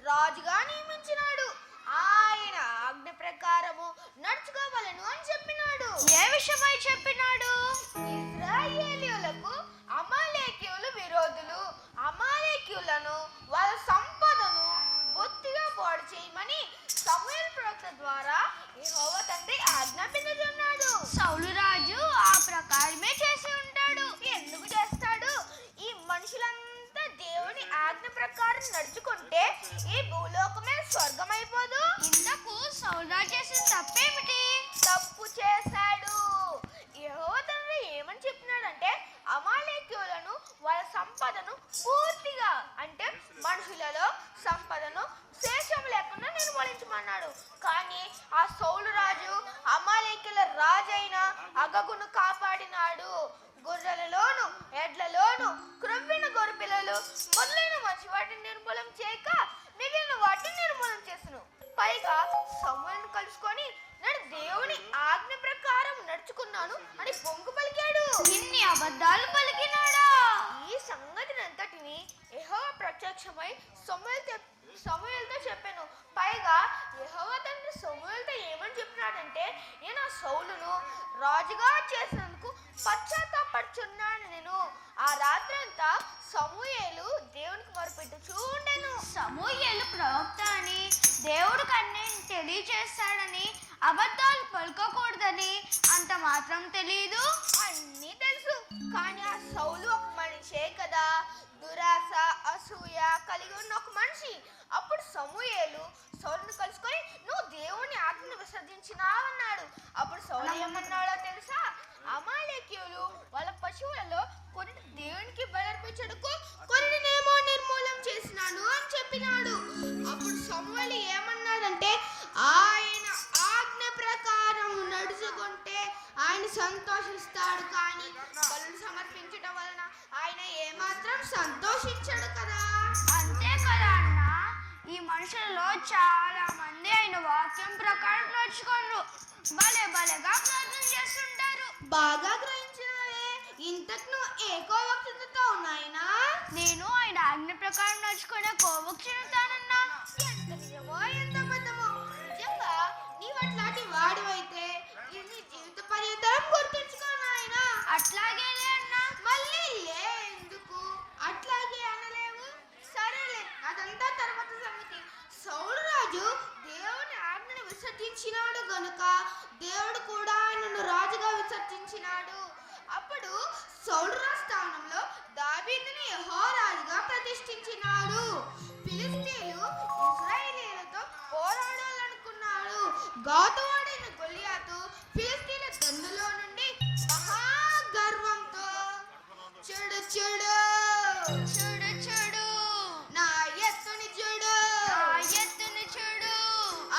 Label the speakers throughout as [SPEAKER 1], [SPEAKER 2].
[SPEAKER 1] రాజుగా నియమించినాడు. ఆయన ఆజ్ఞ ప్రకారము నడుచుకోవాలను అని చెప్పినాడు.
[SPEAKER 2] ఏ విషయమై చెప్పినాడు?
[SPEAKER 1] ఇశ్రాయేలీయులకు అమాలేకీయులు విరోధులు. అమాలేకీయులను వాళ్ళ సంపదను బొత్తిగా పాడు చేయమని సమూయేలు ప్రవక్త ద్వారా యెహోవా తండ్రి ఆజ్ఞాపించుచున్నాడు.
[SPEAKER 2] సౌలు రాజు ఆ ప్రకారమే చేసి ఉంటాడు.
[SPEAKER 1] ఎందుకు చేస్తాడు? ఈ మనుషులంతా దేవుని ఆజ్ఞ ప్రకారం నడుచుకుంటే ఈ భూలోకమే స్వర్గమైపోదు.
[SPEAKER 2] ఇంతకు సౌలు రాజు చేసిన తప్పేమిటి?
[SPEAKER 1] తప్పు చేశాడు. యెహోవా తండ్రి ఏమని చెప్పినాడంటే అమాలేకీయులను వాళ్ళ సంపదను పూర్తిగా అంటే మనుషులలో సంపదను శేషం లేకుండా నిర్మూలించమన్నాడు. కానీ ఆ సౌలు రాజు అమాలేకీయుల రాజైన అగగును కాపాడినాడు. గొర్రెలలోను ఎడ్లలోను క్రొవ్విన గొర్రెపిల్లలు మొదలైన మంచి వాటిని నిర్మూలన చేయక మిగిలిన వాటిని నిర్మూలన చేసెను. పైగా సమూయేలును కలుసుకొని నేను దేవుని ఆజ్ఞ ప్రకారం నడుచుకున్నాను అని పొంగు పలికాడు.
[SPEAKER 2] ఇన్ని అబద్ధాలు పలికినాడా?
[SPEAKER 1] ఈ సంగతినంతటిని యెహోవా ప్రత్యక్షమై సమూయేలుతో చెప్పాను. పైగా యెహోవా తండ్రి సమూయేలుతో ఏమని చెప్పినాడంటే నేను ఆ సౌలును రాజుగా చేసినందుకు పశ్చాత్తాపడుచున్నాను. నేను ఆ రాత్రంతా సమూయేలు దేవునికి మొరపెట్టుచూ ఉండెను.
[SPEAKER 2] సమూయేలు ప్రవక్త అని దేవుడు కన్నీ తెలియచేస్తాడని అబద్ధాలు పలుకోకూడదని అంత మాత్రం తెలీదు?
[SPEAKER 1] అన్నీ తెలుసు. కానీ ఆ సౌలు ఒక మనిషే కదా, దురాశ అసూయ కలిగి ఉన్న ఒక మనిషి. అప్పుడు సమూయేలు సౌలును కలుసుకొని నువ్వు దేవుని ఆజ్ఞను విసర్జించినావన్నాడు. అప్పుడు సౌలు ఏమన్నాడో తెలుసా? అమాలేకీయులు వాళ్ళ పశువులలో కొన్ని దేవునికి బలర్పించడుకు కొన్నినేమో నిర్మూలం చేసినాను అని చెప్పినాడు. అప్పుడు సమూయేలు ఏమన్నాడంటే ఆయన ఆజ్ఞ ప్రకారం నడుచుకుంటే ఆయన సంతోషిస్తాడు, కానీ బలులు సమర్పించడం వలన ఆయన ఏమాత్రం సంతోషించడు కదా.
[SPEAKER 2] అంతే కదా అన్న. ఈ మనుషులలో చాలా మంది ఆయన వాక్యం ప్రకారం నడుచుకోరు, భలేగా ప్రార్థన చేస్తుంటారు.
[SPEAKER 1] బాగా గ్రహించినవే. ఇంతకు నువ్వు ఏ కోవక్తుతో ఉన్నాయినా?
[SPEAKER 2] నేను ఆయన ఆజ్ఞ ప్రకారం నడుచుకునే కోవక్షితానన్నా.
[SPEAKER 1] ఎంత నిజమో ఎంత అబద్ధమో. నిజంగా నీవు అట్లాంటి వాడివైతే నీ జీవిత పర్యంతం గుర్తుంచుకో నాయనా.
[SPEAKER 2] అట్లాగేలే అన్నా.
[SPEAKER 1] మళ్ళీ లే ఎందుకు అట్లాగే అనలేవు? సరేలే, అదంతా తర్వాత సంగతి. సౌలు రాజు దేవుని ఆజ్ఞను విసర్జించినాడు గనుక దేవుడు కూడా ఆయనను రాజుగా విసర్జించినాడు. అప్పుడు సౌలు రాజు స్థానంలో దావీదుని యెహోవా రాజుగా ప్రతిష్ఠించినాడు. ఫిలిష్తీయులు ఇశ్రాయేలీయులతో పోరాడాలనుకున్నాడు. గాతువాడైన గొలియాతు ఫిలిష్తీయుల దండులో నుండి మహా గర్వంతో చూడు చూడు
[SPEAKER 2] చూడు చూడు
[SPEAKER 1] నా ఎత్తుని చూడు,
[SPEAKER 2] నా ఎత్తుని చూడు,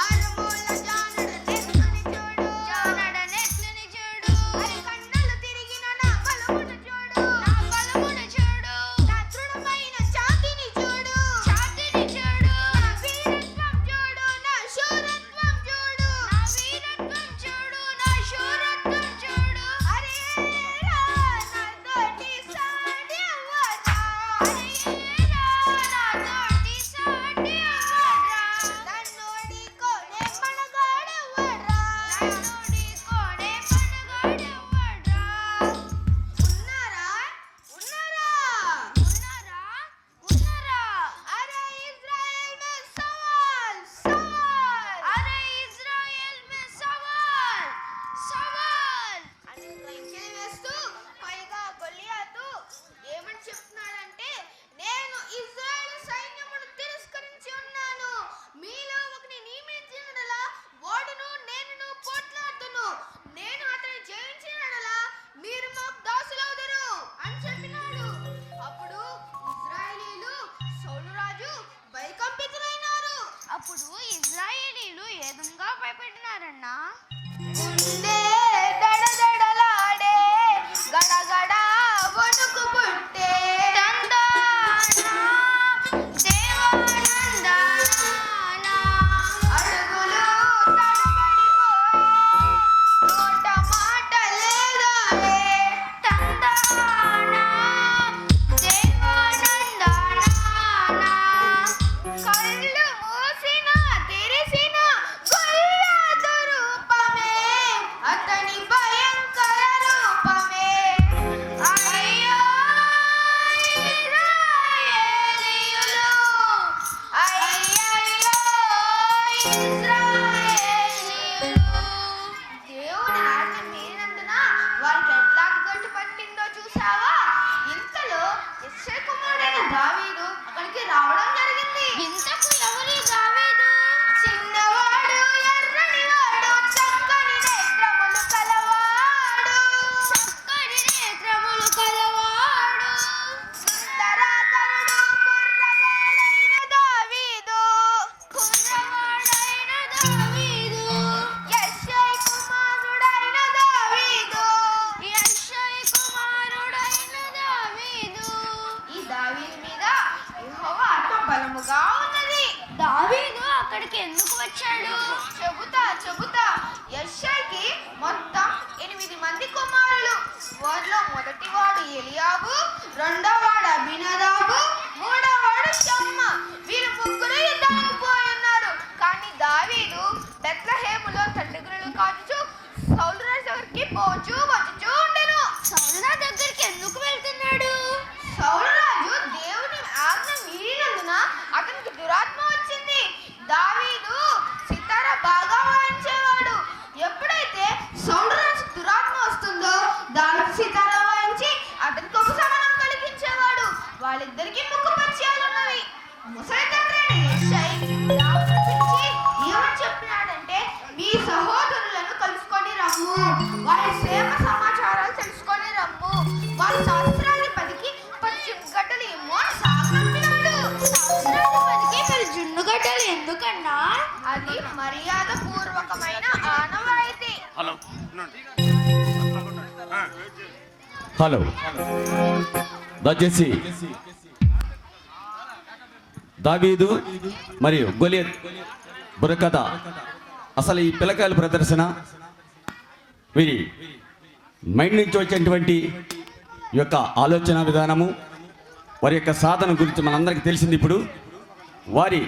[SPEAKER 1] ఆరుమూల జానడనెత్తుని చూడు,
[SPEAKER 2] జానడనెత్తుని చూడు,
[SPEAKER 1] అరి కన్నులు తిరిగిన నా బలమును చూడు,
[SPEAKER 2] నా బలమును చూడు,
[SPEAKER 1] నా దృఢమైన ఛాతీని చూడు,
[SPEAKER 2] ఛాతీని చూడు,
[SPEAKER 1] నా వీరత్వం చూడు, నా శూరత్వం చూడు,
[SPEAKER 2] నా వీరత్వం
[SPEAKER 1] వారిలో మొదటివాడు ఎలియాబు, రెండోవాడు అబీనదాబు, మూడోవాడు షమ్మా. వీరు ముగ్గురు యుద్ధానికి పోయి ఉన్నారు. కానీ దావీదు బెత్లెహేములో తండ్రి గొర్రెలు కాచుచు సౌలు రాజు దగ్గరికి పోచూ వచ్చుచూ ఉండెను.
[SPEAKER 2] సౌలు రాజు దగ్గరికి ఎందుకు వెళ్తున్నాడు?
[SPEAKER 1] సౌలు రాజు దేవుని ఆజ్ఞ మీరినందున అతనికి దురాత్మ వచ్చింది. దావీదు సితార బాగా వాయించేవాడు. ఎప్పుడైతే సౌలు రాజు దురాత్మ వస్తుందో దానికి సితార వాయించి అతనికి ఉపశమనం కలిగించేవాడు. వాళ్ళిద్దరికి ముక్కు పరిచయాలున్నవి. ముసలి తండ్రి అయిన యెషై దావీదును పిలిచి ఏమని చెప్పినాడంటే, మీ సహోదరులను కలుసుకొని రమ్ము, వారి క్షేమ సమాచారాలు తెలుసుకొని రమ్ము, వారి శాస్త్రాధిపతికి 10 గంటలు ఇమ్ము అని సాగనంపినాడు.
[SPEAKER 2] శాస్త్రాధిపతికి మరి జున్నుగడ్డలు ఎందుకన్నా?
[SPEAKER 1] అది మర్యాద పూర్వకమైన ఆనవాయితీ.
[SPEAKER 3] హలో, దయచేసి దావీదు మరియు గొలియత్ బుర్రకథ, అసలు ఈ పిల్లకాయల ప్రదర్శన వీరి మైండ్ నుంచి వచ్చేటువంటి ఈ యొక్క ఆలోచన విధానము, వారి యొక్క సాధన గురించి మనందరికీ తెలిసింది. ఇప్పుడు వారి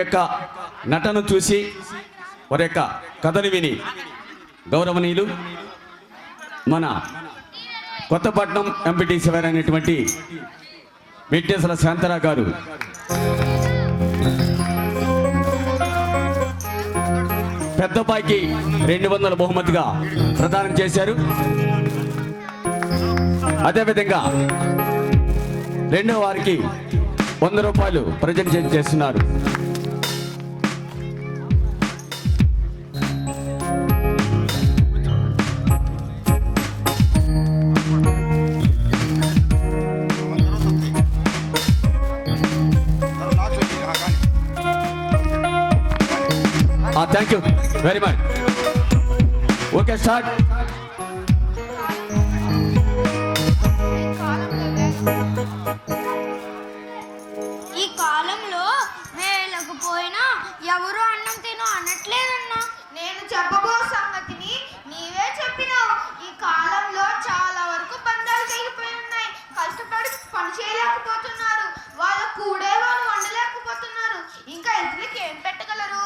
[SPEAKER 3] యొక్క నటన చూసి, వారి యొక్క కథను విని గౌరవనీయులు మన కొత్తపట్నం ఎంపీటీసీ అయినటువంటి వెంకటేశ్వర శాంతరావు గారు పెద్దపాయికి 200 బహుమతిగా ప్రదానం చేశారు. అదేవిధంగా రెండో వారికి 100 రూపాయలు ప్రజెంట్ చేస్తున్నారు. Thank you very much. Okay, start.
[SPEAKER 2] ఈ కాలంలో వేలకు పోయినా ఎవరు అన్నం తినో అనట్లేదన్నా.
[SPEAKER 1] నేను చెప్పబో సంగతిని నీవే చెప్పినావు. ఈ కాలంలో చాలా వరకు బంధాలు తెగిపోయి ఉన్నాయి. కష్టపడి పని చేయలేకపోతున్నారు. వాళ్ళ కూడే వాళ్ళు వండలేకపోతున్నారు. ఇంకా ఇతరులకి ఏం పెట్టగలరు?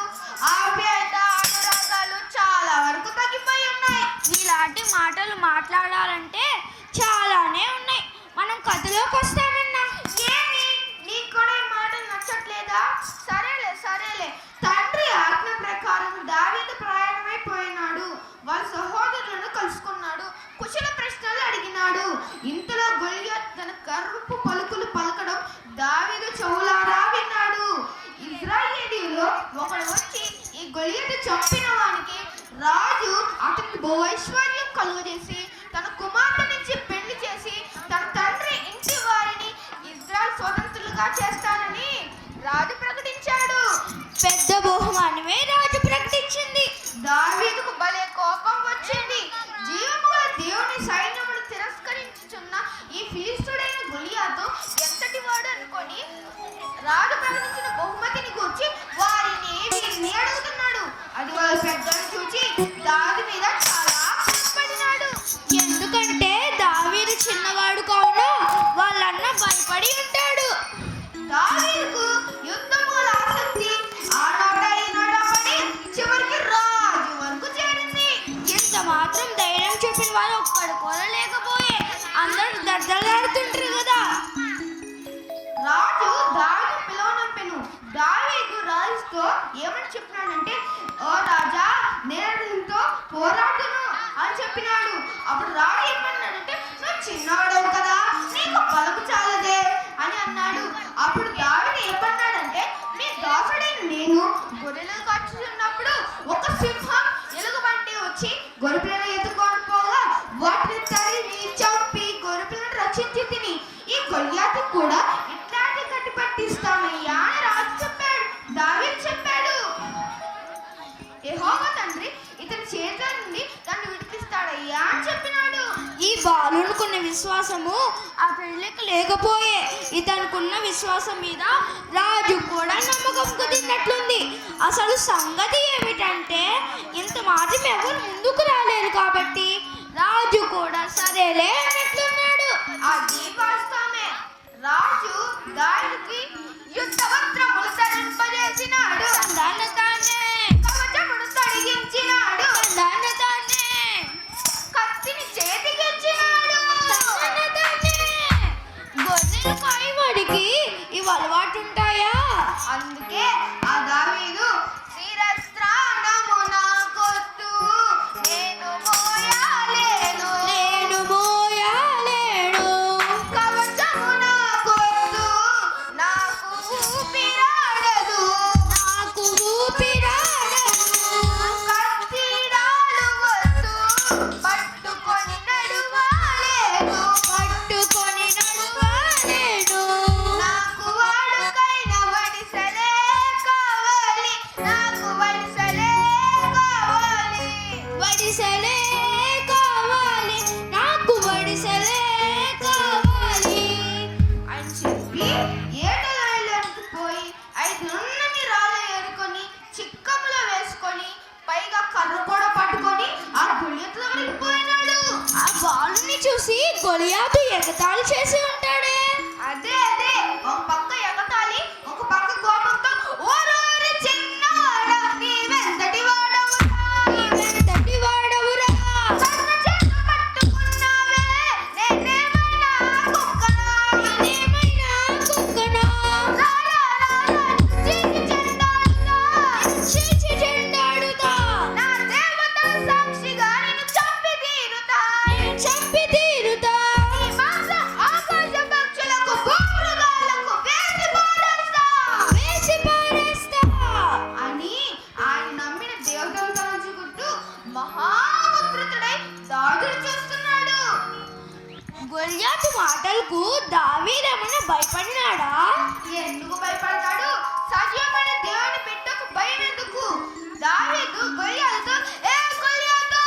[SPEAKER 1] ఆప్యాయత, అనురాగాలు చాలా వరకు తగ్గిపోయి ఉన్నాయి.
[SPEAKER 2] ఇలాంటి మాటలు మాట్లాడాలంటే చాలానే ఉన్నాయి. మనం కథలోకి వస్తామన్నా.
[SPEAKER 1] ఏమి నీకు కూడా ఈ మాటలు నచ్చట్లేదా? సరేలే సరేలే. తండ్రి ఆజ్ఞ ప్రకారం దావీదు ప్రయాణమైపోయినాడు. వాళ్ళ సహోదరులను కలుసుకున్నాడు. కుశల ప్రశ్నలు అడిగినాడు. ఇంతలో గొలియాతు తన కర్రపు పలుకులు పలకడం దావీదు చెవులారా విన్నాడు. ఇశ్రాయేలీయులో ఒకడు వచ్చి ఈ గొలియాతు చంపిన వానికి రాజు అతనికి బహుఐశ్వర్యం కలుగజేసి తన కుమార్తెనిచ్చి పెళ్లి చేసి తన తండ్రి ఇంటి వారిని ఇశ్రాయేలు స్వతంత్రులుగా చేస్తానని రాజు ప్రకటించాడు.
[SPEAKER 2] పెద్ద బహుమానమే రాజు ప్రకటించింది.
[SPEAKER 1] దావీదుకు భలే కోపం వచ్చింది. జీవము గల దేవుని సైన్యమును తిరస్కరించుచున్న ఈ ఫిలిష్తుడైన గొలియాతు ఎంతటి వాడు అనుకొని రాజు ప్రకటించిన బహుమతిని గూర్చి వారిని వీరిని అడుగుతున్నాడు. అది వాళ్ళ పెద్దలు చూచి దావీదు మీద చాలా కోపపడినాడు.
[SPEAKER 2] ఎందుకంటే దావీదు చిన్నవాడు కావున వాళ్ళన్న భయపడి ఉంటాడు.
[SPEAKER 1] దావీదుకు యుద్ధముల ఆసక్తి ఆనాడ ఈనాడ పడి చివరికి రాజు వరకు చేరింది.
[SPEAKER 2] ఇంత మాత్రం ధైర్యం చూపిన వాళ్ళు ఒక్కడు కూడా లేకపోయే. అందరూ దద్దలాడుతుంటారు కదా.
[SPEAKER 1] రాజు దావీదు పిలువనంపెను. దావీదు రాజుతో ఏమని చెప్పినాడంటే, ఓ రాజా, నేను నీతో పోరాడును అని చెప్పినాడు. అప్పుడు రాజు ఏమన్నాడంటే, నువ్వు చిన్నవాడవు కదా, నీకు బలము చాలదే అని అన్నాడు. అప్పుడు దావీదు ఏమన్నాడంటే, మీ దాసుడైన నేను గొర్రెలు కాచుతున్నప్పుడు ఒక సింహం ఎలుగుబంటి వచ్చి గొర్రెలను ఎత్తుకొని పోగా వాటిని తరిమి చంపి గొర్రెలను రక్షించి తిని ఈ గొలియాతు కూడా ఇట్లాంటి కట్టి పట్టిస్తామయ్యా అని రాజు చెప్పాడు. దావీదు చెప్పాడు, యెహోవా తండ్రి ఇతని చేతుల నుండి నన్ను విడిపిస్తాడయ్యా అని చెప్పినాడు.
[SPEAKER 2] ఈ బాలునుకున్న విశ్వాసము ఆ పెళ్ళికి లేకపోయే. ఇతనుకున్న విశ్వాసం మీద రాజు కూడా నమ్మకం కుదిరినట్లుంది. అసలు సంగతి ఏమిటంటే ఇంత మాత్రం ఎవరు ముందుకు రాలేదు. వస్తేలే అన్నట్లున్నాడు.
[SPEAKER 1] అది వాస్తవమే. రాజు దానికి యుద్ధ వస్త్రములు ధరింపజేసినాడు,
[SPEAKER 2] దాన్ని తానే
[SPEAKER 1] కవచమును తొడిగించినాడు,
[SPEAKER 2] దాన్ని తానే
[SPEAKER 1] కత్తిని చేతికిచ్చినాడు.
[SPEAKER 2] గొర్రెలు కాయవాడికి ఇవి అలవాటు ఉంటాయా?
[SPEAKER 1] అందుకే ఆ దావీదు శిరస్త్రాణమున కొట్టు నేను మోయాలేను,
[SPEAKER 2] నేను మోయాలేను,
[SPEAKER 1] కవచమున కొట్టు నాకు ఊపిరాడదు,
[SPEAKER 2] నాకు ఊపిరాడదు,
[SPEAKER 1] కత్తిడాలు వద్దు పట్టుకొని నడువాలేను,
[SPEAKER 2] పట్టుకొని నడువాలేను,
[SPEAKER 1] నాకు వాడుకైన వడిసెలే కావాలి, నాకు వడిసెలే కావాలి.
[SPEAKER 2] వడిసెలే కావాలి, నాకు వడిసెలే కావాలి
[SPEAKER 1] అని చెప్పి ఏటలోకి పోయి 5 నున్నని రాళ్ళు ఏరుకొని చిక్కములో వేసుకొని పైగా కర్ర కూడా పట్టుకొని ఆ గొలియతు దగ్గరికి పోయినాడు.
[SPEAKER 2] ఆ బాలుని చూసి గొలియాతు ఎగతాళి చేసి ఉంటాడే.
[SPEAKER 1] అదే ఒక పక్క ఎగతాళి, ఒక పక్క కోపంతో ఓరోరి చిన్నవాడా నీవెంతటి వాడవురా,
[SPEAKER 2] నీవెంతటి వాడవురా,
[SPEAKER 1] కన్న చేత పట్టుకున్నావే నేనేమైనా కుక్కనా,
[SPEAKER 2] నేనేమైనా కుక్కనా, చీచి చెండాడుతా,
[SPEAKER 1] నా దేవతల సాక్షిగా నిన్ను చంపి తీరుతా,
[SPEAKER 2] నేను చంపి తీరుతా,
[SPEAKER 1] ఈ మాంసం ఆకాశ పక్షులకు భూమృగాలకు వేసి పారేస్తా అని ఆయన నమ్మిన దేవతలు తలుచుకుంటూ మహాముద్రితుడై దాడులు చేస్తున్నాడు.
[SPEAKER 2] గొలియాతు మాటలకు దావీదేమన్నా భయపడినాడా?
[SPEAKER 1] ఎందుకు భయపడతాడు? సజీవమైన దేవుని బిడ్డకు భయం ఎందుకు? దావీదు గొలియాతుతో, ఏ గొలియాతు,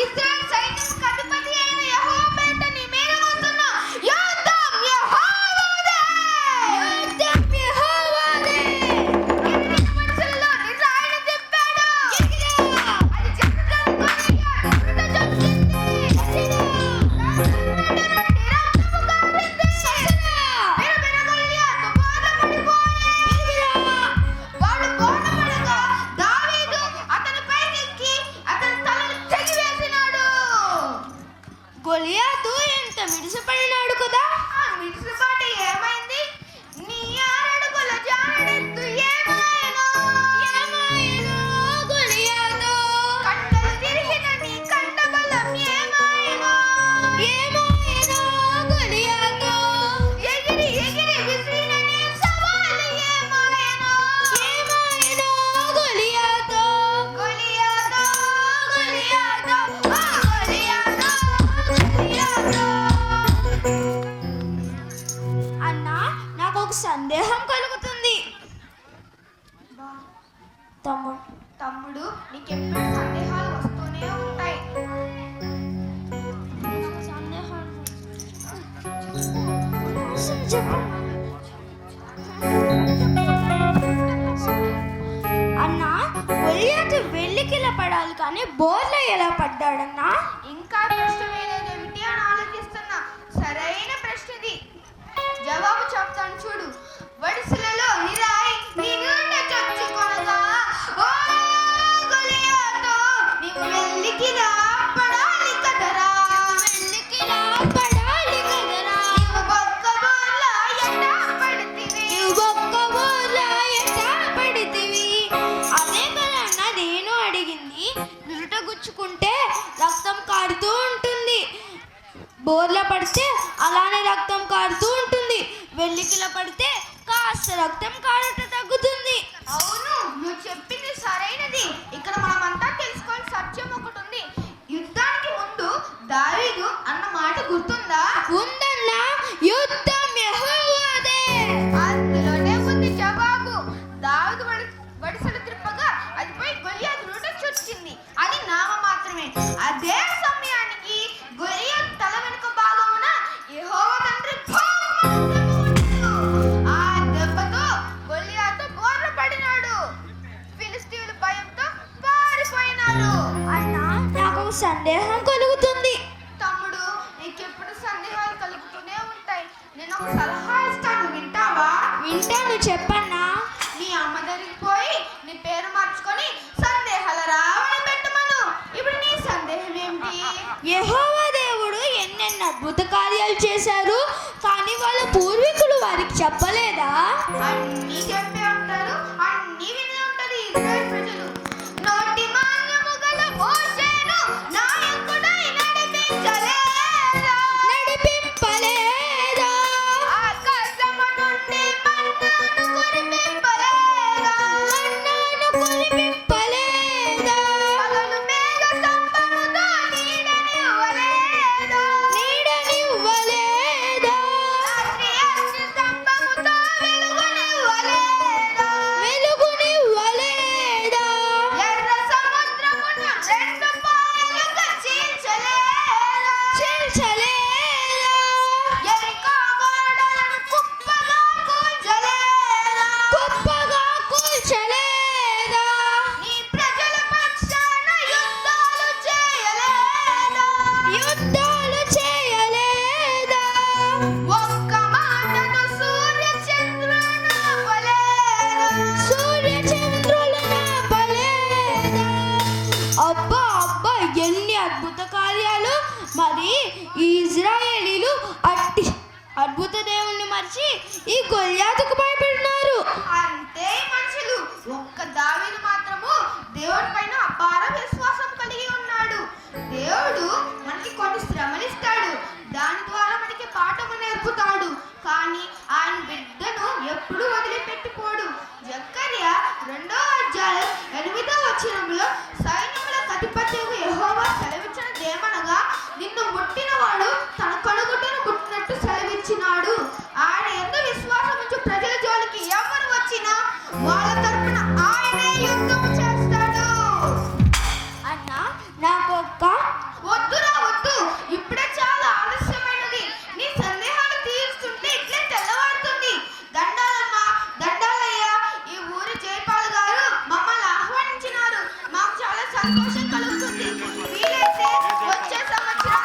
[SPEAKER 1] ఇశ్రాయేలు సైన్యముకు అధిపతి అయిన యెహోవా పేరిట నీ మీదకు వస్తున్న యుద్ధం యెహోవాదే.
[SPEAKER 2] యుద్ధం యెహోవాదే.
[SPEAKER 1] ఎనిమిది మనుషుల్లో నిరాయుడు తిప్పాడు. అది జరుగుతున్న గొలియాతు మృత చొచ్చింది. బిరబిర గొలియాతు బోధపడిపోయి వాడు బోధపడగా దావీదు అతని పైకెక్కి అతని తలను తెగివేసినాడు.
[SPEAKER 2] గొలియాతు ఎంత మిడిసిపడినాడు కదా.
[SPEAKER 1] ఆ మిడిసిపాటు ఏమైంది? నీ 6 అడుగుల జానెత్తు ఏమాయెను?
[SPEAKER 2] ఏమాయెను గొలియాతు?
[SPEAKER 1] కండలు తిరిగిన నీ కండబలం ఏమాయెను?
[SPEAKER 2] ఏమాయెను గొలియాతు?
[SPEAKER 1] ఎగిరి విసిరిన నీ సవాలు ఏమాయెను?
[SPEAKER 2] ఏమాయెను గొలియాతు?
[SPEAKER 1] గొలియాతు, గొలియాతు, ఆ గొలియాతు, గొలియాతు.
[SPEAKER 2] అన్నా, నాకు ఒక సందేహం కలుగుతుంది.
[SPEAKER 1] తమ్ముడు, నీకెప్పుడు సందేహాలు వస్తూనే ఉంటాయి.
[SPEAKER 2] అన్నా, గొలియాతు వెల్లికిలా పడాలి కానీ బోర్లో ఎలా పడ్డాడన్నా?
[SPEAKER 1] ఇంకా ప్రశ్నమేదేమిటి అని ఆలోచిస్తున్నా. సరైన ప్రశ్న ఇది. జవాబు చెప్తాను చూడు. వడిసెలలో నిరాయి నీ నుండి చొచ్చుకొనగా, ఓ గొలియాతు, నీవు వెల్లికిలా పడాలి కదరా,
[SPEAKER 2] వెల్లికిలా పడాలి కదరా,
[SPEAKER 1] నీవు బొక్క బోర్లా ఎట్టా పడితివి.
[SPEAKER 2] నువ్వు ఒక్క బోర్లో ఎట్టా పడితివి. అదే కదా అన్న నేను అడిగింది. నుదుట గుచ్చుకుంటే రక్తం కారుతూ ఉంటుంది, బోర్ల పడితే అలానే రక్తం కారుతూ ఉంటుంది, వెల్లికిలా పడితే కాస్త రక్తం కారుట తగ్గుతుంది.
[SPEAKER 1] అవును, నువ్వు చెప్పింది సరైనది. ఇక్కడ మనమంతా తెలుసుకోవాల్సిన సత్యం ఒకటి ఉంది. యుద్ధానికి ముందు దావీదు అన్న మాట గుర్తుందా?
[SPEAKER 2] ఉందన్నా, యుద్ధం యెహోవాదే.
[SPEAKER 1] అందులోనే ఉంది జవాబు. దావీదు వడిసెలు త్రిప్పగా అది పోయి గొలియాతు నోట చొచ్చింది. అది నామ మాత్రమే. అదే సమయానికి గొలియాతు తల వెనుక భాగమున యెహోవా తండ్రి ఆ దెబ్బతో గొలియాతు బోర్ల పడినాడు. ఫిలిష్తీయులు భయంతో పారిపోయినారు.
[SPEAKER 2] అన్నా, నాకు ఒక సందేహం కలుగుతుంది.
[SPEAKER 1] తమ్ముడు, నీకు ఒక సలహా ఇస్తాను, వింటావా?
[SPEAKER 2] వింటాను, చెప్పన్నా.
[SPEAKER 1] నీ అమ్మ దగ్గరికి పోయి నీ పేరు మార్చుకొని సందేహాల రావని పెట్టమను. ఇప్పుడు నీ సందేహం ఏమిటి?
[SPEAKER 2] యెహోవా దేవుడు ఎన్నెన్ని అద్భుత కార్యాలు చేశారు, కానీ వాళ్ళ పూర్వీకులు వారికి చెప్పలేదా?
[SPEAKER 1] అన్నీ చెప్పే ఉంటారు, అన్నీ వినే ఉంటారు ఇజ్రాయెల్ ప్రజలు. నోటి మాన్యము గల మోషేను నాయకుడై నడిపించలేదా?
[SPEAKER 2] నడిపింపలేదా?
[SPEAKER 1] ఆకాశము నుండి మన్నాను కురిపింపలేదా?
[SPEAKER 2] మన్నాను కురిపింపలేదా?
[SPEAKER 1] పగలు మేఘ స్తంభముతో నీడనివ్వలేదా?
[SPEAKER 2] నీడనివ్వలేదా?
[SPEAKER 1] రాత్రి అగ్ని స్తంభముతో వెలుగునివ్వలేదా?
[SPEAKER 2] వెలుగునివ్వలేదా?
[SPEAKER 1] ఎర్ర సముద్రమును రెండు పాయలుగా చీల్చలేదా?
[SPEAKER 2] చీల్చలేదా?
[SPEAKER 1] ఎరికో గోడలను కుప్పగా కూల్చలేదా?
[SPEAKER 2] కుప్పగా కూల్చలేదా?
[SPEAKER 1] నీ ప్రజల పక్షాన యుద్ధాలు చేయలేదా?
[SPEAKER 2] యుద్ధాలు చేయలేదా?
[SPEAKER 1] ఒక్క మాటను సూర్య చంద్రులను ఆపలేదా?
[SPEAKER 2] సూర్య చంద్రులను ఆపలేదా? అబ్బా అబ్బా, ఎన్ని అద్భుత కార్యాలు! మరి ఈ ఇజ్రాయేలీలు అట్టి అద్భుత దేవుణ్ణి మర్చి ఈ గొల్యాతుకు భయపడినారు.
[SPEAKER 1] అంతే మనుషులు. ఒక్క దావీదు మాత్రము దేవుడి పైన అపార విశ్వాసం కలిగి ఉన్నాడు. దేవుడు మనకి కొన్ని శ్రమలు ఇస్తాడు, దాని ద్వారా మనకి పాఠము నేర్పుతాడు. కానీ ఆయన బిడ్డను ఎప్పుడూ వదిలిపెట్టిపోడు. జకర్యా 2వ అధ్యాయం 8వ వచనంలో సైన్యములకు అధిపతియగు యెహోవా సెలవిచ్చినదేమనగా, నిన్ను ముట్టినవాడు తన కనుగుడ్డును ముట్టినట్టు సెలవిచ్చినాడు. ఆయన యందు విశ్వాసముంచు ప్రజల జోలికి ఎవరు వచ్చినా వాళ్ళ తరపున ఆయనే యుద్ధం చేస్తాడు.
[SPEAKER 2] అన్న, నాకొక్క
[SPEAKER 1] వద్దురా వద్దు, ఇప్పుడే చాలా ఆలస్యమైనది. నీ సందేహాలు తీరుస్తుంటే ఇట్లే తెల్లవారుతుంది. దండాలమ్మ, దండాలయ్య, ఈ ఊరి జయపాల్ గారు మమ్మల్ని ఆహ్వానించినారు. మాకు చాలా సంతోషం కలుగుతుంది. వీలైతే వచ్చే సంవత్సరం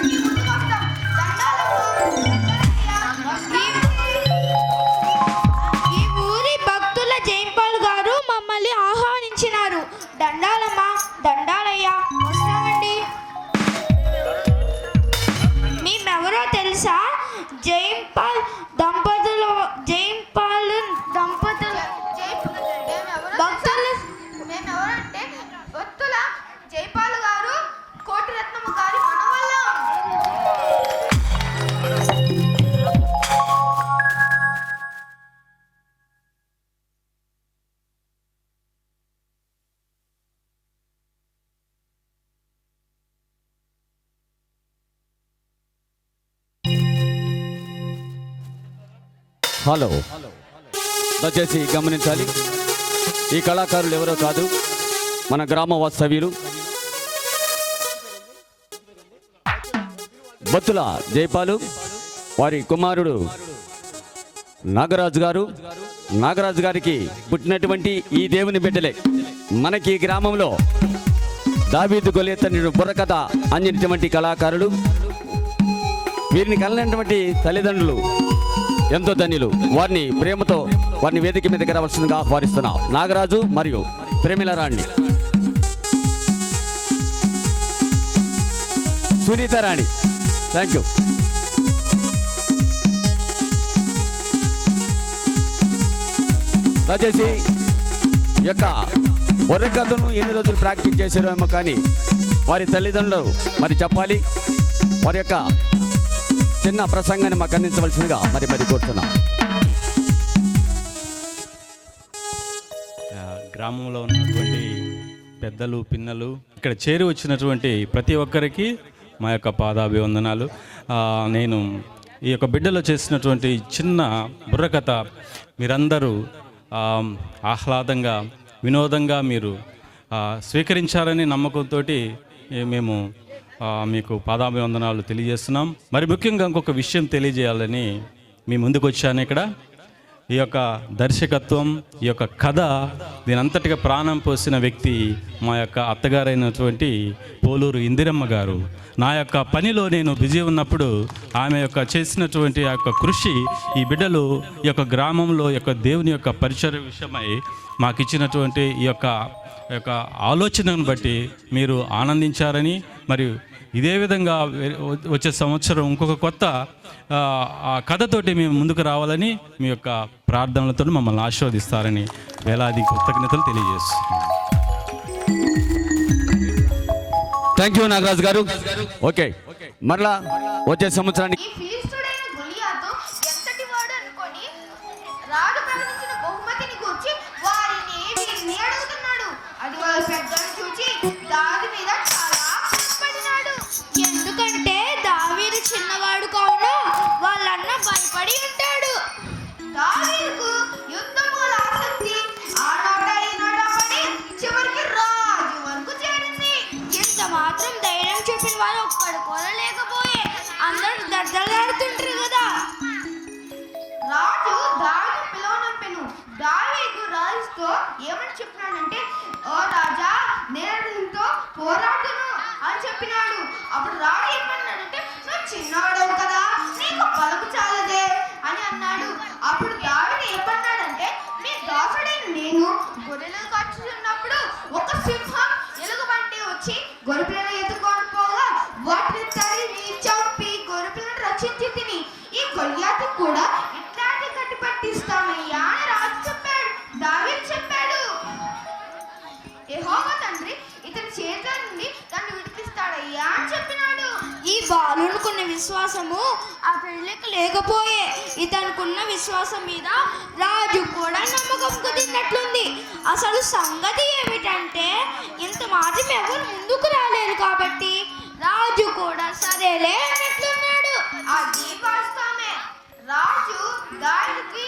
[SPEAKER 1] మీ ముందుకు వస్తాం. దండాలమ్మ, దండాలయ్య,
[SPEAKER 2] ఈ ఊరి భక్తుల జైపాల్ గారు మమ్మల్ని ఆహ్వానించినారు. దండాలమ్మా, దండాలయ్యా, వస్తామండి. మేమెవరో తెలుసా? జైపాల్ దంపతులు
[SPEAKER 1] మేమెవరంటే భక్తుల జైపాల్ గారు కోటిరత్నమ్మ గారి మనవళ్ళం.
[SPEAKER 3] హలో, దయచేసి గమనించాలి. ఈ కళాకారులు ఎవరో కాదు, మన గ్రామ వాస్తవ్యులు బత్తుల జైపాలు, వారి కుమారుడు నాగరాజు గారు. నాగరాజు గారికి పుట్టినటువంటి ఈ దేవుని బిడ్డలే మనకి ఈ గ్రామంలో దావీదు గొలియతనుడు బుర్రకథ అందినటువంటి కళాకారులు. వీరిని కలనటువంటి తల్లిదండ్రులు ఎంతో ధన్యులు. వారిని ప్రేమతో వారిని వేదిక మీదకి రావాల్సిందిగా ఆహ్వానిస్తున్నాం. నాగరాజు మరియు ప్రేమిల రాణి, సునీత రాణి. Thank you. దయచేసి ఈ యొక్క బుర్రకథను ఎన్ని రోజులు ప్రాక్టీస్ చేశారేమో, కానీ వారి తల్లిదండ్రులు మరి చెప్పాలి. వారి యొక్క చిన్న ప్రసంగాన్ని మాకు అందించవలసిందిగా మరి కోరుతున్నాం.
[SPEAKER 4] గ్రామంలో ఉన్నటువంటి పెద్దలు, పిన్నలు, ఇక్కడ చేరి వచ్చినటువంటి ప్రతి ఒక్కరికి మా యొక్క పాదాభివందనాలు. నేను ఈ యొక్క బిడ్డలో చేసినటువంటి చిన్న బుర్రకథ మీరందరూ ఆహ్లాదంగా, వినోదంగా మీరు స్వీకరించాలని నమ్మకంతో మేము మీకు పాదాభివందనాలు తెలియజేస్తున్నాం. మరి ముఖ్యంగా ఇంకొక విషయం తెలియజేయాలని మీ ముందుకు వచ్చాను. ఇక్కడ ఈ యొక్క దర్శకత్వం, ఈ యొక్క కథ, దీనంతటిగా ప్రాణం పోసిన వ్యక్తి మా యొక్క అత్తగారైనటువంటి పోలూరు ఇందిరమ్మ గారు. నా యొక్క పనిలో నేను బిజీ ఉన్నప్పుడు ఆమె యొక్క చేసినటువంటి ఆ యొక్క కృషి, ఈ బిడ్డలు ఈ యొక్క గ్రామంలో యొక్క దేవుని యొక్క పరిచయ విషయమై మాకు ఇచ్చినటువంటి ఈ యొక్క ఆలోచనను బట్టి మీరు ఆనందించారని, మరియు ఇదే విధంగా వచ్చే సంవత్సరం ఇంకొక కొత్త ఆ కథతోటి మేము ముందుకు రావాలని మీ యొక్క ప్రార్థనలతో మమ్మల్ని ఆశీర్వదిస్తారని వేలాది కృతజ్ఞతలు తెలియజేస్తున్నాం.
[SPEAKER 3] థ్యాంక్ యూ నాగరాజు గారు. ఓకే, మరలా వచ్చే సంవత్సరానికి
[SPEAKER 1] ఈ ఫిలిష్తీయుడైన గొలియాతు ఎంతటి వాడు అనుకొని రాజు ప్రకటించిన బహుమతిని గూర్చి వీరిని అడుగుతున్నాడు. అది వాళ్ళ పెద్దలు చూచి దాని మీద చాలా పడినాడు.
[SPEAKER 2] ఎందుకంటే దావీదు చిన్నవాడు కావున వాళ్ళన్న భయపడి ఉంటాడు.
[SPEAKER 1] దావీదుకు యుద్ధముల ఆసక్తి ఆనాట ఈనాట పడి చివరికి రాజు వరకు చేరింది.
[SPEAKER 2] ఇంత మాత్రం ధైర్యం చూపిన వాళ్ళు ఒక్కడు కూడా లేకపోయే అందరూ దద్దలాడుతుంటారు కదా.
[SPEAKER 1] రాజు దావీదు పిలువనంపెను. దావీదు రాజుతో ఏమని చెప్పినాడంటే, ఓ రాజా, నేను నీతో పోరాడును అని చెప్పినాడు. అప్పుడు రాజు ఏమన్నాడంటే, నువ్వు చిన్నవాడవు కదా, నీకు బలము చాలదే అని అన్నాడు. అప్పుడు దావీదు ఏమన్నాడంటే, మీ దాసుడైన నేను గొర్రెలు కాచుతున్నప్పుడు ఒక సింహం ఎలుగుబంటి వచ్చి గొర్రెలను ఎత్తుకొని పోగా వాటిని తరిమి చంపి గొర్రెలను రక్షించి తిని ఈ గొలియాతు కూడా ఇట్లాంటి కట్టి పట్టిస్తానయ్యా అని రాజు చెప్పాడు. దావీదు చెప్పాడు, యెహోవా తండ్రి ఇతని చేతుల నుండి నన్ను విడిపిస్తాడయ్యా అని చెప్పినాడు.
[SPEAKER 2] ఈ బాలునుకున్న విశ్వాసము ఆ పెళ్ళికి లేకపోయే ఇతనుకున్న విశ్వాసం మీద రాజు కూడా నమ్మకం కుదిరినట్లుంది. అసలు సంగతి ఏమిటంటే, ఇంత మాత్రం ఎవరు ముందుకు రాలేరు కాబట్టి రాజు కూడా సరేలే అన్నట్లున్నాడు.
[SPEAKER 1] అది వాస్తవమే. రాజు దానికి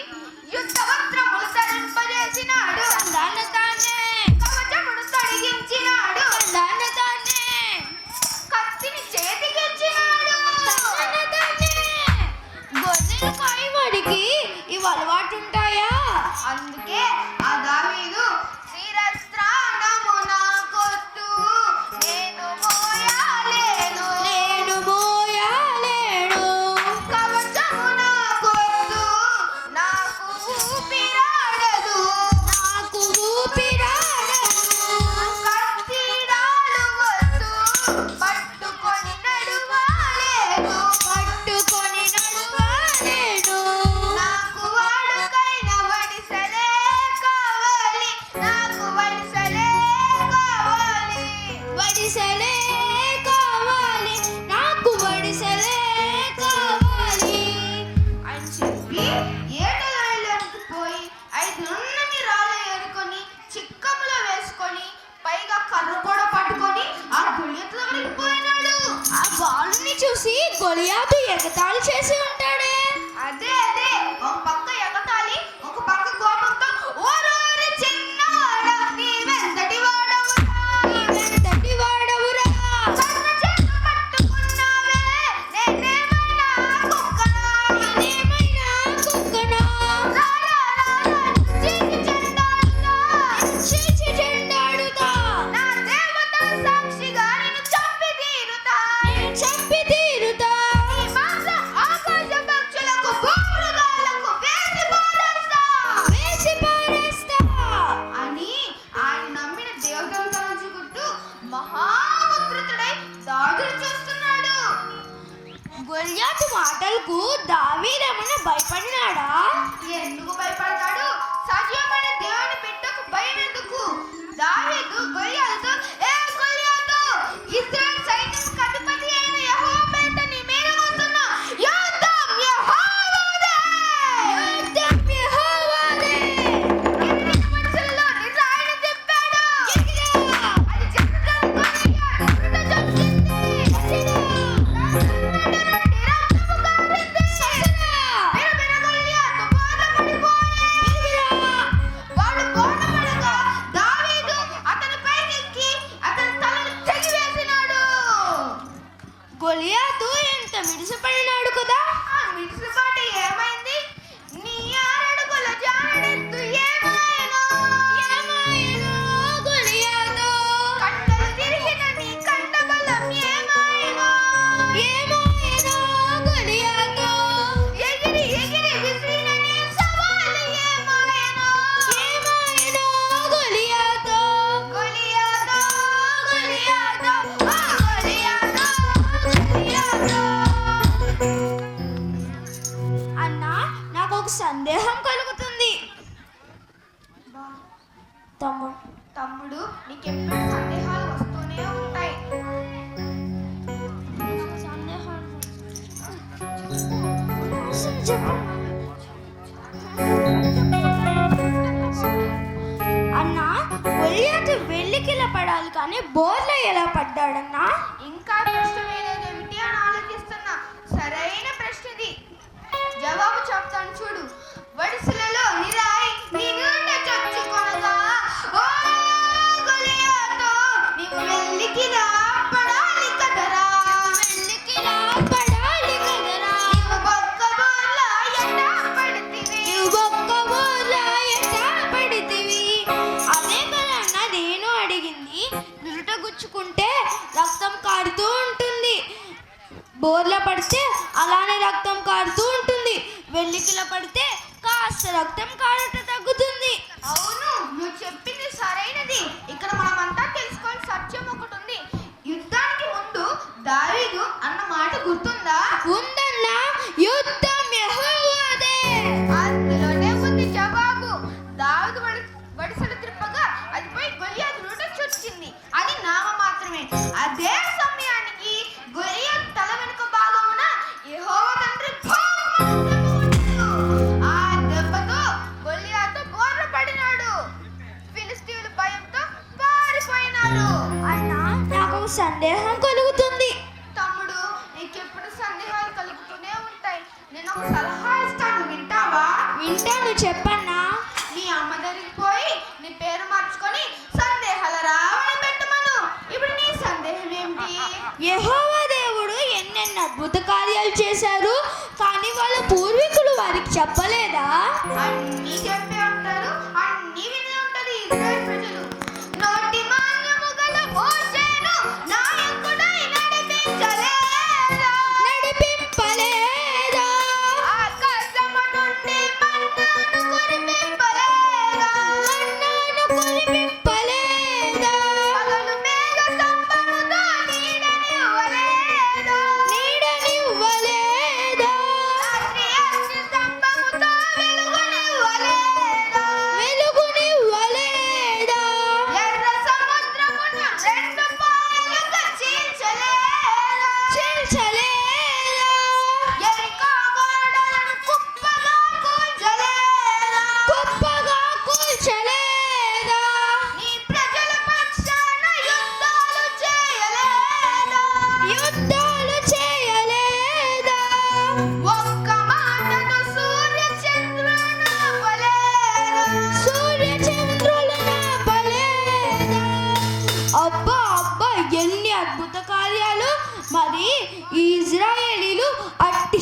[SPEAKER 1] యుద్ధ వస్త్రములు ధరింపజేసినాడు.
[SPEAKER 2] దాన్ని తానే
[SPEAKER 1] కవచమును తొడిగించినాడు.
[SPEAKER 2] దాన్ని తానే
[SPEAKER 1] కత్తిని చేతికిచ్చినాడు.
[SPEAKER 2] గొర్రెలు కాయవాడికి ఇవి అలవాటు ఉంటాయా?
[SPEAKER 1] అందుకే ఆ దావీదు శిరస్త్రాణమున కొట్టు నేను మోయాలేను,
[SPEAKER 2] నేను మోయాలేను,
[SPEAKER 1] కవచమున కొట్టు నాకు ఊపిరాడదు,
[SPEAKER 2] నాకు ఊపిరాడదు,
[SPEAKER 1] కత్తిడాలు వద్దు పట్టుకొని నడువాలేను,
[SPEAKER 2] పట్టుకొని నడవలేను,
[SPEAKER 1] నాకు వాడుకైన వడిసెలే కావాలి, నాకు వడిసెలే కావాలి.
[SPEAKER 2] వడిసెలే కావాలి, నాకు వడిసెలే కావాలి
[SPEAKER 1] అని చెప్పి ఏటగాళ్ళకి పోయి 5 నున్నని రాళ్ళు ఏరుకొని చిక్కములో వేసుకొని పైగా కర్ర కూడా పట్టుకొని ఆ గొలియాతు దగ్గరికి పోయినాడు.
[SPEAKER 2] ఆ బాలుని చూసి గొలియాతు ఎగతాళి చేసి ఉంటాడే.
[SPEAKER 1] అదే ఒక పక్క ఎగతాళి, ఒక పక్క కోపంతో ఓరోరి చిన్నవాడా నీవెంతటి వాడవురా,
[SPEAKER 2] నీవెంతటి వాడవురా,
[SPEAKER 1] కన్న చేత పట్టుకున్నావే నేనేమైనా కుక్కనా,
[SPEAKER 2] నేనేమైనా కుక్కనా, చీచి చెండాడుతా,
[SPEAKER 1] నా దేవత సాక్షిగా నిన్ను చంపి తీరుతా,
[SPEAKER 2] చంపి తీరుతా,
[SPEAKER 1] ఈ మాంసం ఆకాశ పక్షులకు భూమృగాలకు వేసి పారేస్తా అని ఆయన నమ్మిన దేవతలను తలంచుకుంటూ మహాముద్రితుడై దాడులు చేస్తున్నాడు.
[SPEAKER 2] గొలియాతు మాటలకు దావీదేమన్నా భయపడినాడా?
[SPEAKER 1] ఎందుకు భయపడతాడు? సజీవమైన దేవుని బిడ్డకు భయం ఎందుకు? దావీదు గొలియాతుతో, ఏ గొలియాతు, ఇశ్రాయేలు సైన్యముకు అధిపతి అయిన యెహోవా పేరిట నీ మీద వస్తున్న యుద్ధం యెహోవాదే.
[SPEAKER 2] యుద్ధం యెహోవాదే.
[SPEAKER 1] ఎన్ని మనుషుల్లో నిన్ను ఆయన చెప్పాడు. అది చెప్పడం గొలియాతు మృత చచ్చింది. రక్తము కారింది. బిరబిర గొలియాతు బాధపడిపోయే.
[SPEAKER 2] బోర్లో ఎలా పడ్డాడన్నా?
[SPEAKER 1] ఇంకా ప్రశ్న వేరేదేమిటి అని ఆలోచిస్తున్నా. సరైన ప్రశ్న ఇది. జవాబు చెప్తాను చూడు. వడిసెలలో నిరాయి నీ నుండ చొచ్చుకొనగా, ఓ గొలియాతో నీవు వెల్లికిలా పడాలి కదరా,
[SPEAKER 2] వెల్లికిలా పడాలి కదరా.
[SPEAKER 1] నీవు బొక్క బోర్ల ఎట్టా పడితివి,
[SPEAKER 2] నువ్వు ఒక్క బోర్లో ఎట్టా పడితివి. అదే కదా అన్న నేను అడిగింది. నుదుట గుచ్చుకుంటే రక్తం కారుతూ ఉంటుంది, బోర్లో పడితే అలానే రక్తం కారుతూ ఉంటుంది, వెల్లికిలా పడితే కాస్త రక్తం కారట తగ్గుతుంది.
[SPEAKER 1] అవును, నువ్వు చెప్పింది సరైనది. ఇక్కడ మనమంతా తెలుసుకోని సత్యం ఒకటి ఉంది. యుద్ధానికి ముందు దావీదు అన్న మాట గుర్తుందా?
[SPEAKER 2] ఉందన్నా, యుద్ధం యెహోవాదే.
[SPEAKER 1] అందులోనే ఉంది జవాబు. దావీదు వడిసెలు త్రిప్పగా అది పోయి గొలియాతు నోట చొచ్చింది. అది నామ మాత్రమే. అదే సమయానికి గొలియాతు తల వెనుక భాగమున యెహోవా తండ్రి ఆ దెబ్బతో గొలియాతు బోర్ల పడినాడు. ఫిలిష్తీయులు భయంతో పారిపోయినారు.
[SPEAKER 2] అన్నా, నాకు ఒక సందేహం కలుగుతుంది.
[SPEAKER 1] తమ్ముడు, నీకెప్పుడు సందేహాలు కలుగుతూనే ఉంటాయి. నేను ఒక సలహా ఇస్తాను, వింటావా?
[SPEAKER 2] వింటాను, చెప్పన్నా.
[SPEAKER 1] నీ అమ్మ దగ్గరికి పోయి నీ పేరు మార్చుకొని సందేహాల రావని పెట్టమను. ఇప్పుడు నీ సందేహం ఏమిటి?
[SPEAKER 2] యెహోవా దేవుడు ఎన్నెన్ని అద్భుత కార్యాలు చేశారు, కానీ వాళ్ళ పూర్వీకులు వారికి చెప్పలేదా?
[SPEAKER 1] అన్నీ చెప్పే ఉంటారు, అన్నీ వినే ఉంటారు ఇజ్రాయెల్ ప్రజలు. నోటి మాన్యము గల మోషేను నాయకుడై నడిపించలేదా?
[SPEAKER 2] నడిపింపలేదా?
[SPEAKER 1] ఆకాశము నుండి మన్నాను కురిపింపలేదా?
[SPEAKER 2] మన్నాను కురిపింపలేదా?
[SPEAKER 1] పగలు మేఘ స్తంభముతో నీడనివ్వలేదా?
[SPEAKER 2] నీడనివ్వలేదా?
[SPEAKER 1] రాత్రి అగ్ని స్తంభముతో వెలుగునివ్వలేదా?
[SPEAKER 2] వెలుగునివ్వలేదా?
[SPEAKER 1] ఎర్ర సముద్రమును రెండు పాయలుగా చీల్చలేదా?
[SPEAKER 2] చీల్చలేదా?
[SPEAKER 1] ఎరికో గోడలను కుప్పగా కూల్చలేదా?
[SPEAKER 2] గొప్పగా కూల్చలేదా?
[SPEAKER 1] నీ ప్రజల పక్షాన యుద్ధాలు చేయలేదా?
[SPEAKER 2] యుద్ధాలు చేయలేదా?
[SPEAKER 1] ఒక్క మాటను సూర్య చంద్రులను ఆపలేదా?
[SPEAKER 2] సూర్య చంద్రులను ఆపలేదా? అబ్బా అబ్బా, ఎన్ని అద్భుత కార్యాలు! మరి ఈ ఇజ్రాయేలీలు అట్టి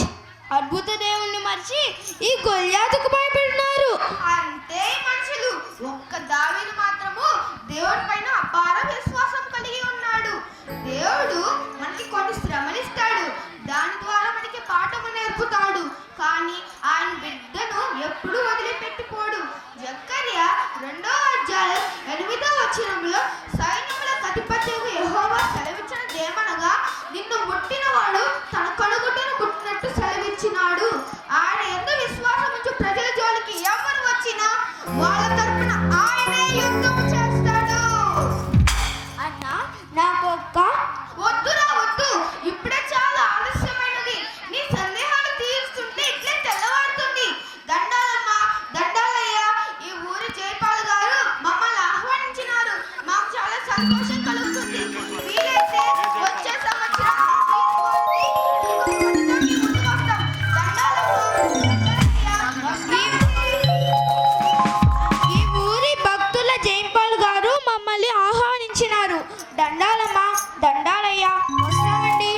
[SPEAKER 2] అద్భుత దేవుణ్ణి మర్చి ఈ గొల్యాతుకు భయపడినారు.
[SPEAKER 1] అంతే మనుషులు. ఒక్క దావీదు మాత్రము దేవుడి పైన అపార విశ్వాసం కలిగి ఉన్నాడు. దేవుడు మనకి కొన్ని శ్రమలిస్తాడు, దాని ద్వారా మనకి పాఠము నేర్పుతాడు. కానీ ఆయన బిడ్డను ఎప్పుడూ వదిలిపెట్టిపోడు. జకర్యా 2వ అధ్యాయం 8వ వచనంలో సైన్యములకు అధిపతియగు యెహోవా సెలవిచ్చినదేమనగా, నిన్ను ముట్టినవాడు తన కనుగుడ్డును ముట్టినట్టు సెలవిచ్చినాడు. ఆయన యందు విశ్వాసముంచు ప్రజల జోలికి ఎవరు వచ్చినా వాళ్ళ తరపున ఆయనే యుద్ధం చేస్తాడు.
[SPEAKER 2] అన్న, నాకు ఒక్క
[SPEAKER 1] వద్దురా వద్దు, ఇప్పుడే చాలా ఆలస్యమైనది. నీ సందేహాలు తీరుస్తుంటే ఇట్లే తెల్లవారుతుంది. దండాలమ్మ, దండాలయ్య, ఈ ఊరి జయపాల్ గారు మమ్మల్ని ఆహ్వానించినారు. మాకు చాలా సంతోషం కలుగుతుంది. వీలైతే వచ్చే సంవత్సరం ఈ ముందుకు వస్తాం. దండాలమ్మ, దండాలయ్య,
[SPEAKER 2] ఈ ఊరి భక్తుల జైంపాల్ గారు మమ్మల్ని ఆహ్వానించినారు. దండాలమ్మ, దండాలయ్య, వస్తామండి.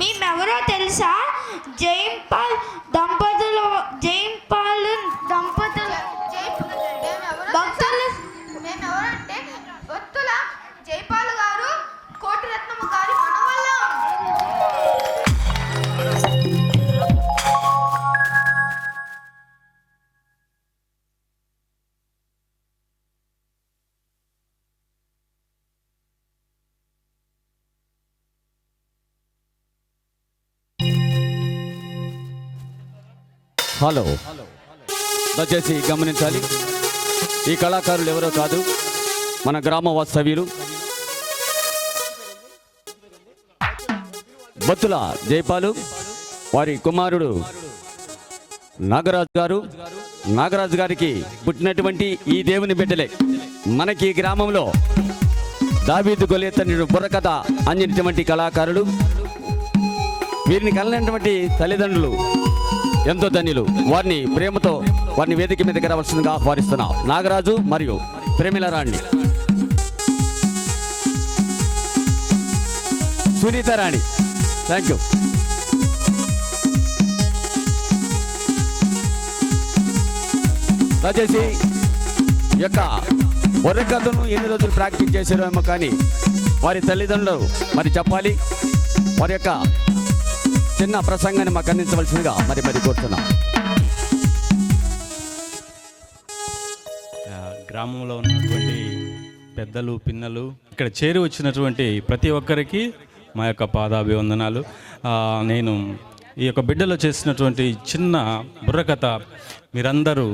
[SPEAKER 2] మేమెవరో తెలుసా? జైంపాల్ దంపతులు భక్తులు.
[SPEAKER 1] మేమెవరంటే భక్తుల జైపాల్ గారు, కోటిరత్నమ్మ గారి మనవళ్ళం.
[SPEAKER 3] హలో, దయచేసి గమనించాలి. ఈ కళాకారులు ఎవరో కాదు, మన గ్రామ వాస్తవ్యులు బత్తుల జైపాలు, వారి కుమారుడు నాగరాజు గారు. నాగరాజు గారికి పుట్టినటువంటి ఈ దేవుని బిడ్డలే. మనకి ఈ గ్రామంలో దావీదు గొలియతనుడు బుర్రకథ అందినటువంటి కళాకారులు, వీరిని కలనటువంటి తల్లిదండ్రులు ఎంతో ధన్యులు. వారిని ప్రేమతో వారిని వేదిక మీదకి రావాల్సిందిగా ఆహ్వానిస్తున్నాం. నాగరాజు మరియు ప్రేమిలరాణి, సునీత రాణి. Thank you. దయచేసి ఈ యొక్క బుర్రకథను ఎన్ని రోజులు ప్రాక్టీస్ చేశారేమో కానీ వారి తల్లిదండ్రులు మరి చెప్పాలి. వారి యొక్క చిన్న ప్రసంగాన్ని మాకు అందించవలసిందిగా మరి కోరుతున్నాం.
[SPEAKER 4] గ్రామంలో ఉన్నటువంటి పెద్దలు, పిన్నలు, ఇక్కడ చేరి వచ్చినటువంటి ప్రతి ఒక్కరికి మా యొక్క పాదాభివందనాలు. నేను ఈ యొక్క బిడ్డలో చేసినటువంటి చిన్న బుర్రకథ మీరందరూ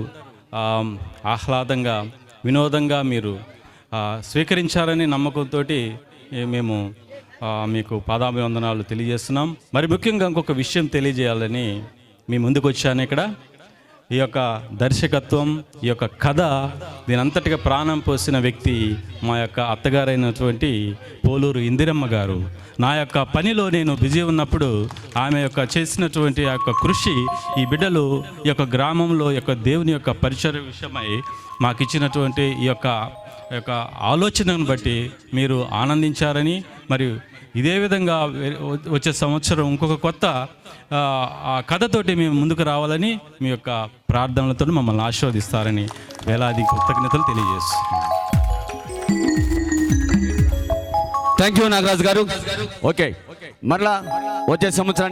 [SPEAKER 4] ఆహ్లాదంగా, వినోదంగా మీరు స్వీకరించారని నమ్మకంతో మేము మీకు పాదాభివందనాలు తెలియజేస్తున్నాం. మరి ముఖ్యంగా ఇంకొక విషయం తెలియజేయాలని మీ ముందుకు వచ్చాను. ఇక్కడ ఈ యొక్క దర్శకత్వం, ఈ యొక్క కథ, దీనంతటిగా ప్రాణం పోసిన వ్యక్తి మా యొక్క అత్తగారైనటువంటి పోలూరు ఇందిరమ్మ గారు. నా యొక్క పనిలో నేను బిజీ ఉన్నప్పుడు ఆమె యొక్క చేసినటువంటి ఆ యొక్క కృషి, ఈ బిడ్డలు ఈ యొక్క గ్రామంలో యొక్క దేవుని యొక్క పరిచర్య విషయమై మాకు ఇచ్చినటువంటి ఈ యొక్క ఆలోచనను బట్టి మీరు ఆనందించారని, మరియు ఇదే విధంగా వచ్చే సంవత్సరం ఇంకొక కొత్త ఆ కథతోటి మేము ముందుకు రావాలని మీ యొక్క ప్రార్థనలతో మమ్మల్ని ఆశీర్వదిస్తారని వేలాది కృతజ్ఞతలు తెలియజేస్తున్నాం.
[SPEAKER 3] థ్యాంక్ యూ నాగరాజు గారు. ఓకే, మరలా వచ్చే సంవత్సరానికి